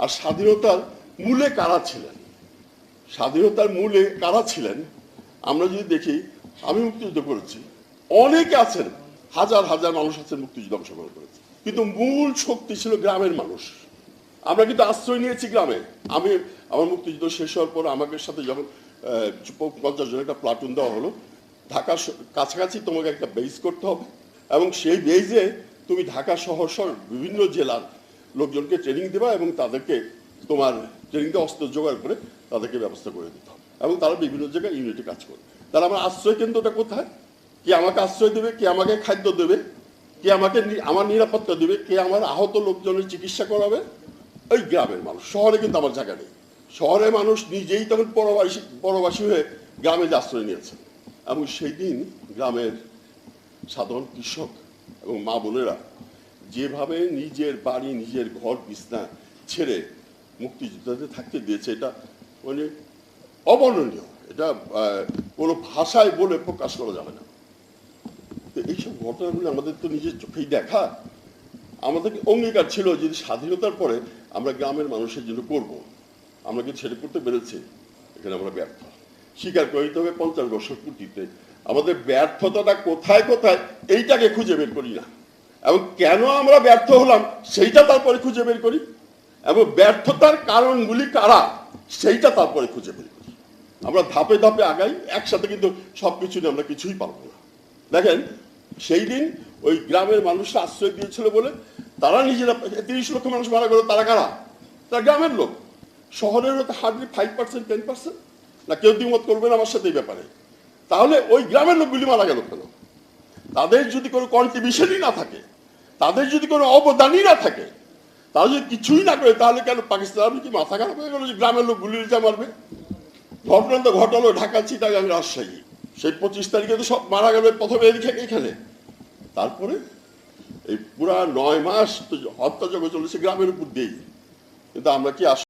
আর স্বাধীনতার মূলে কারা ছিলেন, স্বাধীনতার মূলে কারা ছিলেন আমরা যদি দেখি, আমি মুক্তিযুদ্ধ করেছি, অনেকে আছেন, হাজার হাজার মানুষ আছেন মুক্তিযুদ্ধ অংশগ্রহণ করেছে, কিন্তু মূল শক্তি ছিল গ্রামের মানুষ। আমরা কিন্তু আশ্রয় নিয়েছি গ্রামে। আমি আমার মুক্তিযুদ্ধ শেষ হওয়ার পর আমাকে সাথে যখন 50 জন একটা প্লাটুন দেওয়া হলো, ঢাকার কাছাকাছি তোমাকে একটা বেস করতে হবে এবং সেই বেজে তুমি ঢাকা শহর সহ বিভিন্ন জেলার লোকজনকে ট্রেনিং দেবা এবং তাদেরকে তোমার ট্রেনিং দিয়ে অস্ত্র জোগাড় করে তাদেরকে ব্যবস্থা করে দিতে হবে এবং তারা বিভিন্ন জায়গায় ইউনিটে কাজ করবে। তাহলে আমার আশ্রয় কেন্দ্রটা কোথায়? কে আমাকে আশ্রয় দেবে, কে আমাকে খাদ্য দেবে, কে আমাকে আমার নিরাপত্তা দেবে, কে আমার আহত লোকজনের চিকিৎসা করাবে? ওই গ্রামের মানুষ। শহরে কিন্তু আমার জায়গা নেই। শহরের মানুষ নিজেই তখন পরবাসী হয়ে গ্রামে আশ্রয় নিয়েছেন এবং সেই দিন গ্রামের সাধারণ কৃষক এবং মা বোনেরা যেভাবে নিজের বাড়ি, নিজের ঘর বিছনা ছেড়ে মুক্তিযোদ্ধাদের থাকতে দিয়েছে, এটা মানে অবর্ণনীয়। এটা কোনো ভাষায় বলে প্রকাশ করা যাবে না। তো এইসব ঘটনাগুলো আমাদের তো নিজের চোখেই দেখা। আমাদের অঙ্গীকার ছিল যদি স্বাধীনতার পরে আমরা গ্রামের মানুষের জন্য করব, আমরা কিন্তু সেটা করতে পেরেছি। এখানে আমরা ব্যর্থ, স্বীকার করে নিতে হবে। 50 বছর পূর্তিতে আমাদের ব্যর্থতাটা কোথায় কোথায় এইটাকে খুঁজে বের করি না, এবং কেন আমরা ব্যর্থ হলাম সেইটা তারপরে খুঁজে বের করি, এবং ব্যর্থতার কারণগুলি কারা সেইটা তারপরে খুঁজে বের করি। আমরা ধাপে ধাপে আগাই, একসাথে কিন্তু সবকিছু নিয়ে আমরা কিছুই পারবো না। দেখেন সেই দিন ওই গ্রামের মানুষরা আশ্রয় দিয়েছিল বলে তারা নিজেরা 30 লক্ষ মানুষ মারা গেল। তারা কারা? তারা গ্রামের লোক। শহরের হয়তো হার্ডলি 5%, 10%। না, কেউ দ্বিমত করবেন আমার সাথে এই ব্যাপারে। তাহলে ওই গ্রামের লোকগুলি মারা গেল কেন? তাদের যদি কোনো কন্ট্রিবিউশনই না থাকে, তাদের যদি কোনো অবদানই না থাকে, তারা যদি কিছুই না করে, তাহলে কেন পাকিস্তান কি মাথা খারাপ হয়ে গেল যে গ্রামের লোক গুলি মারবে? ঘটনা তো ঘটালো ঢাকা, চিটাগাং, রাজশাহী। সেই 25 তারিখে তো সব মারা গেল প্রথমে এখানে। তারপরে এই পুরা 9 মাস তো হত্যাযজ্ঞ চলেছে গ্রামের উপর দিয়েই। কিন্তু আমরা কি